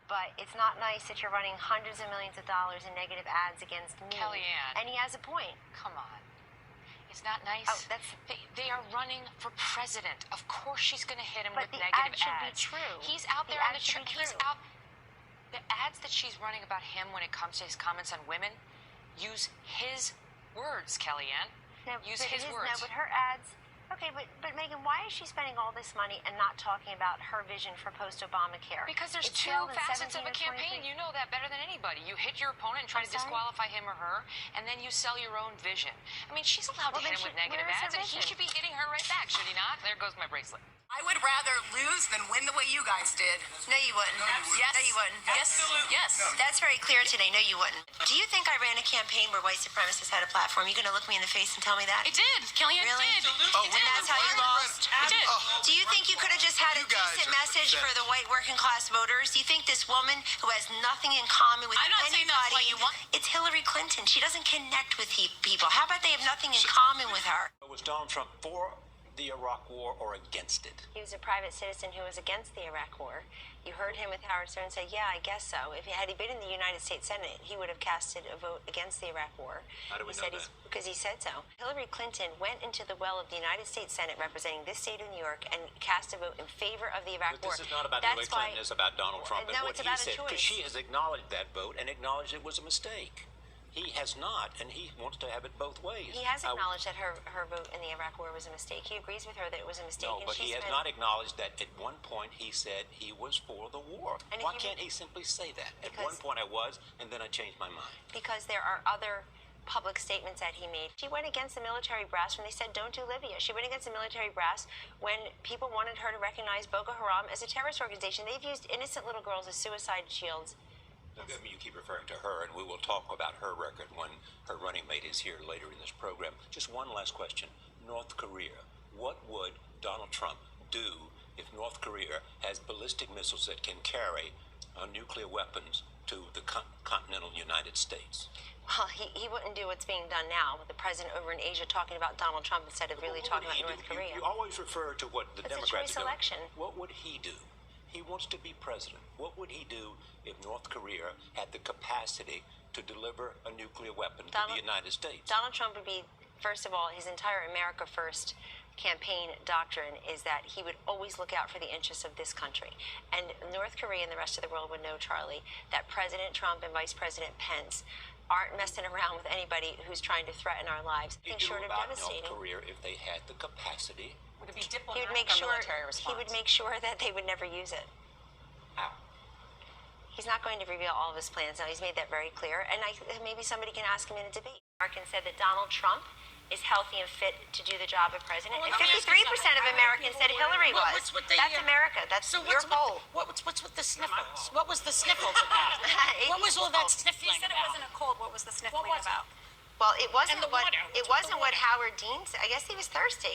But it's not nice that you're running hundreds of millions of dollars in negative ads against me. Kellyanne. And he has a point. Come on. It's not nice. Oh, that's... They are running for president. Of course she's going to hit him but with negative ads. But the ad should be true. He's out there on the trail. He's out. The ads that she's running about him when it comes to his comments on women use his words, Kellyanne. No, use his words. No, but her ads... Okay, but Megan, why is she spending all this money and not talking about her vision for post-Obamacare? Because there's two facets of a campaign. You know that better than anybody. You hit your opponent and try to disqualify him or her, and then you sell your own vision. I mean, she's allowed to hit him with negative ads, and he should be hitting her right back, should he not? There goes my bracelet. I would rather lose than win the way you guys did. No, you wouldn't. Yes. No, you wouldn't. Absolutely. Yes. That's very clear today. No, you wouldn't. Do you think I ran a campaign where white supremacists had a platform? You going to look me in the face and tell me that? It did. Kellyanne really? did. Oh, and that's how you lost? It did. Do you think you could have just had a decent message for the white working class voters? Do you think this woman who has nothing in common with anybody... I'm not saying that's what you want. It's Hillary Clinton. She doesn't connect with people. How about they have nothing in common with her? Was Donald Trump for the Iraq War or against it? He was a private citizen who was against the Iraq War. You heard him with Howard Stern say, yeah, I guess so. Had he been in the United States Senate, he would have casted a vote against the Iraq War. How do we know that? Because he said so. Hillary Clinton went into the well of the United States Senate representing this state of New York and cast a vote in favor of the Iraq War. This is not about Hillary Clinton, it's about Donald Trump and no, what it's about he said. Because she has acknowledged that vote and acknowledged it was a mistake. He has not, and he wants to have it both ways. He has acknowledged that her vote in the Iraq War was a mistake. He agrees with her that it was a mistake. No, but he has not acknowledged that at one point he said he was for the war. Why can't he simply say that? At one point I was, and then I changed my mind. Because there are other public statements that he made. She went against the military brass when they said don't do Libya. She went against the military brass when people wanted her to recognize Boko Haram as a terrorist organization. They've used innocent little girls as suicide shields. I mean, you keep referring to her, and we will talk about her record when her running mate is here later in this program. Just one last question. North Korea. What would Donald Trump do if North Korea has ballistic missiles that can carry nuclear weapons to the continental United States? Well, he wouldn't do what's being done now with the president over in Asia talking about Donald Trump instead of really talking about North Korea. You always refer to what the Democrats are doing. It's a choice election. What would he do? He wants to be president. What would he do if North Korea had the capacity to deliver a nuclear weapon to the United States? Donald Trump would be, first of all, his entire America First campaign doctrine is that he would always look out for the interests of this country. And North Korea and the rest of the world would know, Charlie, that President Trump and Vice President Pence aren't messing around with anybody who's trying to threaten our lives. He'd do about North Korea if they had the capacity. Would it be diplomatic he would make or military response? He would make sure that they would never use it. How? He's not going to reveal all of his plans now. He's made that very clear. And maybe somebody can ask him in a debate. Americans said that Donald Trump is healthy and fit to do the job of president. And 53% of Americans said Hillary was. That's America. That's your poll. What's with the sniffles? What was the sniffles about? What was all that sniffling about? He said it wasn't a cold. What was the sniffling about? Well, it wasn't what Howard Dean said. I guess he was thirsty.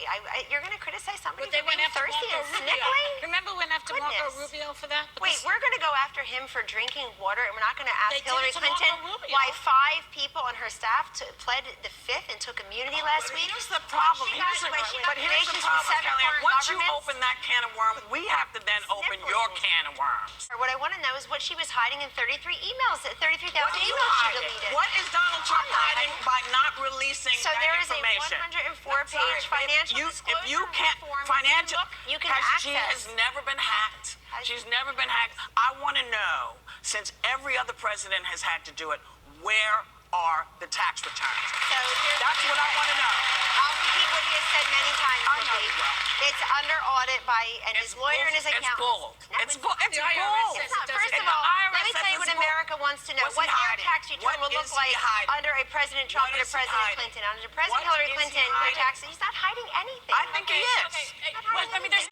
You're going to criticize somebody for being thirsty and sniffling? Remember we went after Marco Rubio for that? Wait, we're going to go after him for drinking water, and we're not going to ask Hillary Clinton why 5 people on her staff pled the 5th and took immunity last week? Here's the problem. Here's the problem, Kellyanne. Once you open that can of worms, we have to then open your can of worms. What I want to know is what she was hiding in 33 emails, 33,000 emails she deleted. What is Donald Trump hiding by not releasing so that information? So there is a 104-page financial disclosure if you can't, you can access. She has never been hacked. She's never been hacked. I want to know, since every other president has had to do it, where are the tax returns? So that's what I want to know. I'll repeat what he has said many times. I know you will. It's under audit by his lawyer and his accountant. It's bull. It's bull. First of all, let me tell you what America wants to know. What their tax return will look like under a President Trump and a President Clinton. Under President Hillary Clinton, their taxes, he's not hiding anything. I think he is.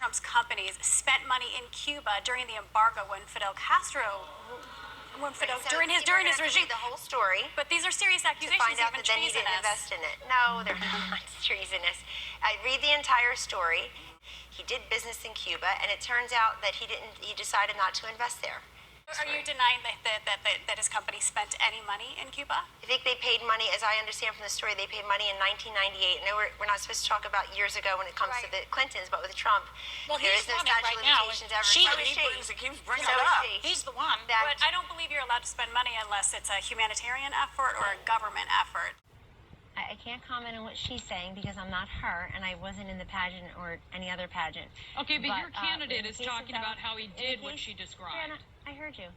Trump's companies spent money in Cuba during the embargo when Fidel Castro during his regime. The whole story. But these are serious accusations, find out even that then he didn't invest in it. No, they're not treasonous. I read the entire story. He did business in Cuba, and it turns out that he decided not to invest there. Are you denying that his company spent any money in Cuba? I think they paid money, as I understand from the story, they paid money in 1998. No, we're not supposed to talk about years ago when it comes to the Clintons, but with Trump, well, there is no statute of limitations ever. He keeps bringing it up. He's the one. That but I don't believe you're allowed to spend money unless it's a humanitarian effort or a government effort. I can't comment on what she's saying because I'm not her and I wasn't in the pageant or any other pageant. Okay, but your candidate is talking about how he did what she described. Brianna, I heard you.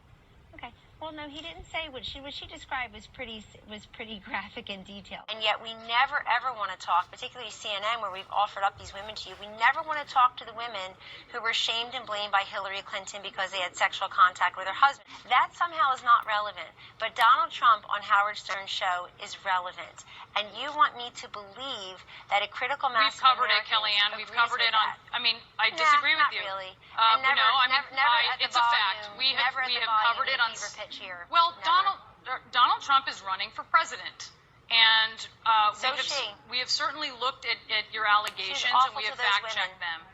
Okay. Well, no, he didn't say what she described was pretty graphic and detailed. And yet we never ever want to talk, particularly CNN, where we've offered up these women to you. We never want to talk to the women who were shamed and blamed by Hillary Clinton because they had sexual contact with her husband. That somehow is not relevant. But Donald Trump on Howard Stern's show is relevant. And you want me to believe that a critical mass We've covered it, Kellyanne. We've covered it on. I mean, I disagree with you. Not really. It's a fact. We have covered it on. Here. Well, Donald Trump is running for president, and we have certainly looked at your allegations and we have fact-checked them.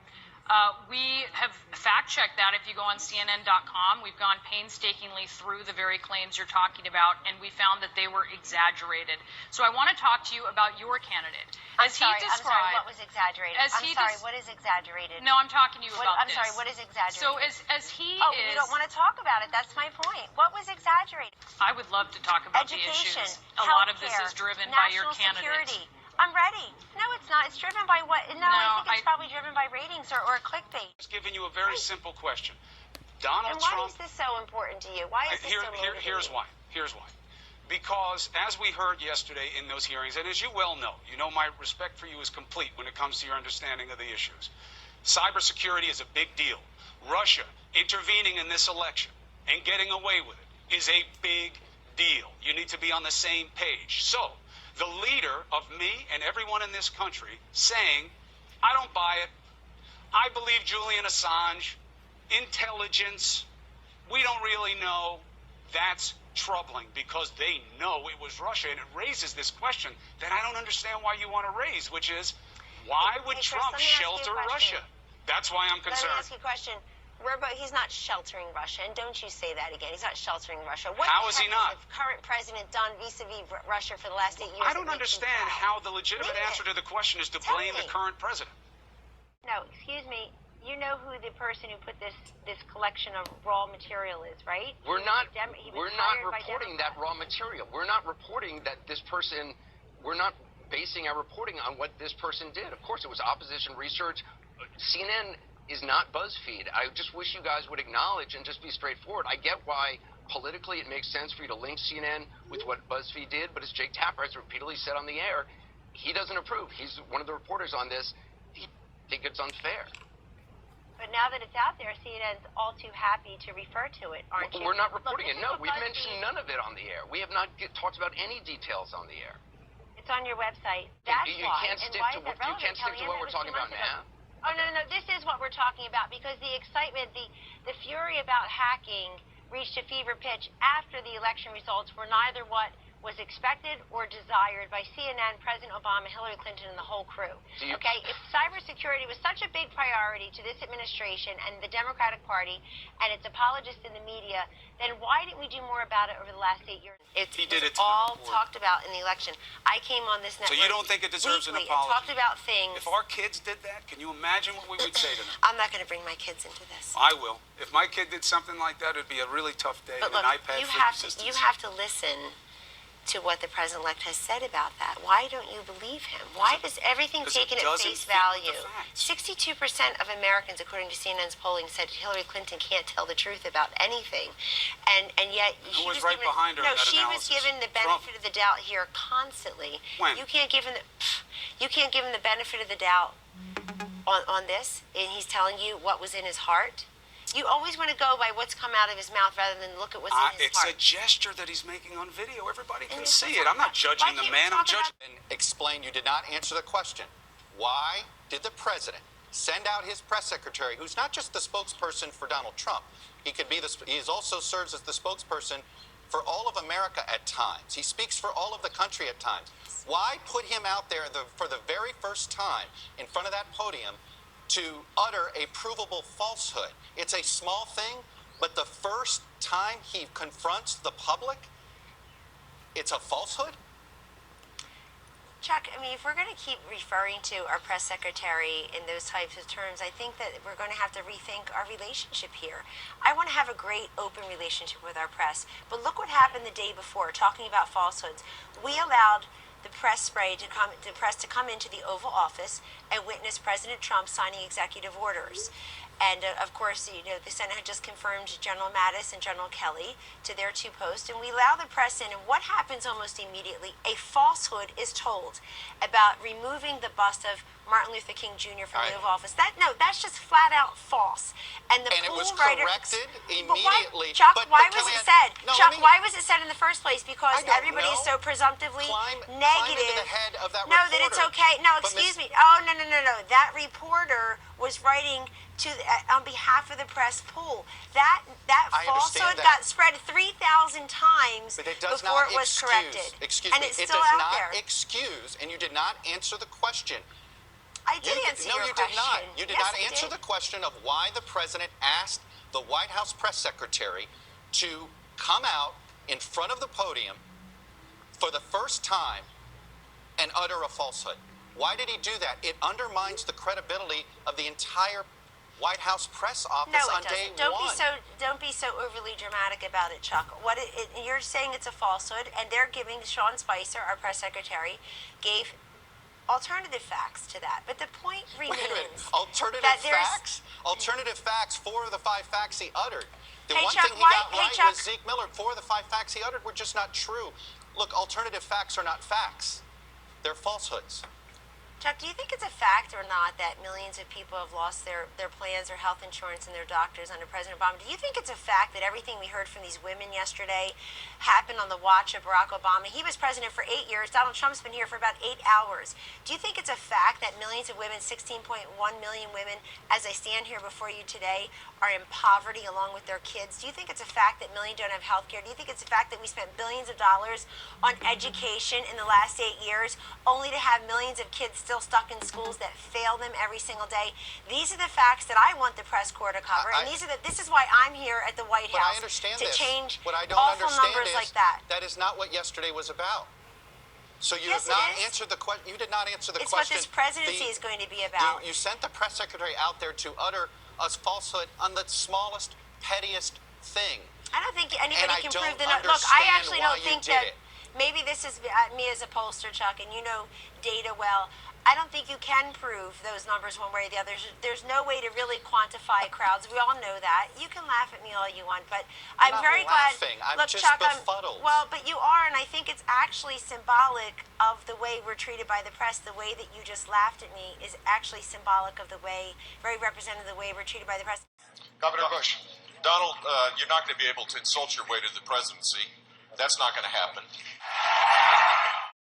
We have fact-checked that if you go on CNN.com. We've gone painstakingly through the very claims you're talking about, and we found that they were exaggerated. So I want to talk to you about your candidate. I'm sorry, what was exaggerated? What is exaggerated? No, I'm talking to you about this. I'm sorry, what is exaggerated? So as he is... you don't want to talk about it. That's my point. What was exaggerated? I would love to talk about the issues. A lot of this is driven by your candidate. National security. I'm ready. No, it's not. It's driven by what? No, I think it's probably driven by ratings or clickbait. It's giving you a very simple question. Donald Trump... Trump... why is this so important to you? Why is this so motivating? Here's why. Here's why. Because, as we heard yesterday in those hearings, and as you well know, my respect for you is complete when it comes to your understanding of the issues. Cybersecurity is a big deal. Russia intervening in this election and getting away with it is a big deal. You need to be on the same page. So, the leader of me and everyone in this country saying, I don't buy it. I believe Julian Assange, intelligence, we don't really know. That's troubling because they know it was Russia, and it raises this question that I don't understand why you want to raise, which is, why would Trump shelter Russia? That's why I'm concerned. Let me ask you a question. He's not sheltering Russia, and don't you say that again. He's not sheltering Russia. How is he not? What has the current president done vis-a-vis Russia for the last 8 years? I don't understand how the legitimate answer to the question is to blame the current president. No, excuse me. You know who the person who put this collection of raw material is, right? We're not reporting that raw material. We're not reporting that this person. We're not basing our reporting on what this person did. Of course, it was opposition research. CNN is not BuzzFeed. I just wish you guys would acknowledge and just be straightforward. I get why politically it makes sense for you to link CNN with what BuzzFeed did, but as Jake Tapper has repeatedly said on the air, he doesn't approve. He's one of the reporters on this. He thinks it's unfair. But now that it's out there, CNN's all too happy to refer to it, aren't you? We're not reporting it. No, we've mentioned none of it on the air. We have not talked about any details on the air. It's on your website. That's you can't stick to what we're talking about now. Oh, no. This is what we're talking about because the excitement, the fury about hacking reached a fever pitch after the election results were neither what was expected or desired by CNN, President Obama, Hillary Clinton, and the whole crew. Okay? If cybersecurity was such a big priority to this administration and the Democratic Party and its apologists in the media, then why didn't we do more about it over the last 8 years? It was all talked about in the election. I came on this network. So you don't think it deserves an apology? It talked about things. If our kids did that, can you imagine what we would say to them? I'm not going to bring my kids into this. I will. If my kid did something like that, it would be a really tough day. But look, an iPad you have to listen to what the president-elect has said about that. Why don't you believe him? Why does everything taken at face value? 62% of Americans, according to CNN's polling, said Hillary Clinton can't tell the truth about anything, and yet she was right behind her. No, she was given the benefit of the doubt here constantly. When? You can't give him the benefit of the doubt on this, and he's telling you what was in his heart. You always want to go by what's come out of his mouth rather than look at what's in his heart. It's a gesture that he's making on video. Everybody can see it. I'm not judging the man. I'm judging. And explain, you did not answer the question. Why did the president send out his press secretary, who's not just the spokesperson for Donald Trump, he also serves as the spokesperson for all of America at times. He speaks for all of the country at times. Why put him out there for the very first time in front of that podium to utter a provable falsehood? It's a small thing, but the first time he confronts the public, it's a falsehood? Chuck, I mean, if we're going to keep referring to our press secretary in those types of terms, I think that we're going to have to rethink our relationship here. I want to have a great open relationship with our press, but look what happened the day before, talking about falsehoods. We allowed the press to come into the Oval Office and witness President Trump signing executive orders. And of course, the Senate had just confirmed General Mattis and General Kelly to their 2 posts, and we allow the press in. And what happens almost immediately? A falsehood is told about removing the bust of Martin Luther King Jr. from the Oval Office. That's just flat out false. And it was corrected immediately. Chuck, why was it said? Chuck, why was it said in the first place? Because everybody is so presumptively negative. Into the head of that no, that it's okay. No, excuse me. Oh, no. That reporter was writing on behalf of the press pool. That falsehood got spread 3,000 times before it was corrected. Excuse and me. It's still out there. It does not excuse, and you did not answer the question. I did answer your question. No, you did not. You did not answer the question of why the president asked the White House press secretary to come out in front of the podium for the first time and utter a falsehood. Why did he do that? It undermines the credibility of the entire White House press office on day one. Don't be so overly dramatic about it, Chuck. You're saying it's a falsehood, and they're giving Sean Spicer, our press secretary, gave alternative facts to that. But the point remains. Wait a minute. Alternative facts? Alternative facts, 4 of the 5 facts he uttered. The one thing he got right was Zeke Miller. 4 of the 5 facts he uttered were just not true. Look, alternative facts are not facts. They're falsehoods. Chuck, do you think it's a fact or not that millions of people have lost their plans, their health insurance, and their doctors under President Obama? Do you think it's a fact that everything we heard from these women yesterday happened on the watch of Barack Obama? He was president for 8 years. Donald Trump's been here for about 8 hours. Do you think it's a fact that millions of women, 16.1 million women, as I stand here before you today, are in poverty along with their kids? Do you think it's a fact that millions don't have health care? Do you think it's a fact that we spent billions of dollars on education in the last 8 years only to have millions of kids still stuck in schools that fail them every single day? These are the facts that I want the press corps to cover, and this is why I'm here at the White House to change awful numbers like that. That is not what yesterday was about. So you have not answered the question. You did not answer the question. It's what this presidency is going to be about. You sent the press secretary out there to utter a falsehood on the smallest, pettiest thing. I don't think anybody can prove that. Look, I actually don't think that. Maybe this is me as a pollster, Chuck, and you know data well. I don't think you can prove those numbers one way or the other. There's no way to really quantify crowds. We all know that. You can laugh at me all you want, but I'm very glad. I'm Look, just Chuck, befuddled. Well, but you are, and I think it's actually symbolic of the way we're treated by the press. The way that you just laughed at me is actually symbolic of the way, very representative of the way we're treated by the press. Governor Bush, Donald, you're not going to be able to insult your way to the presidency. That's not going to happen.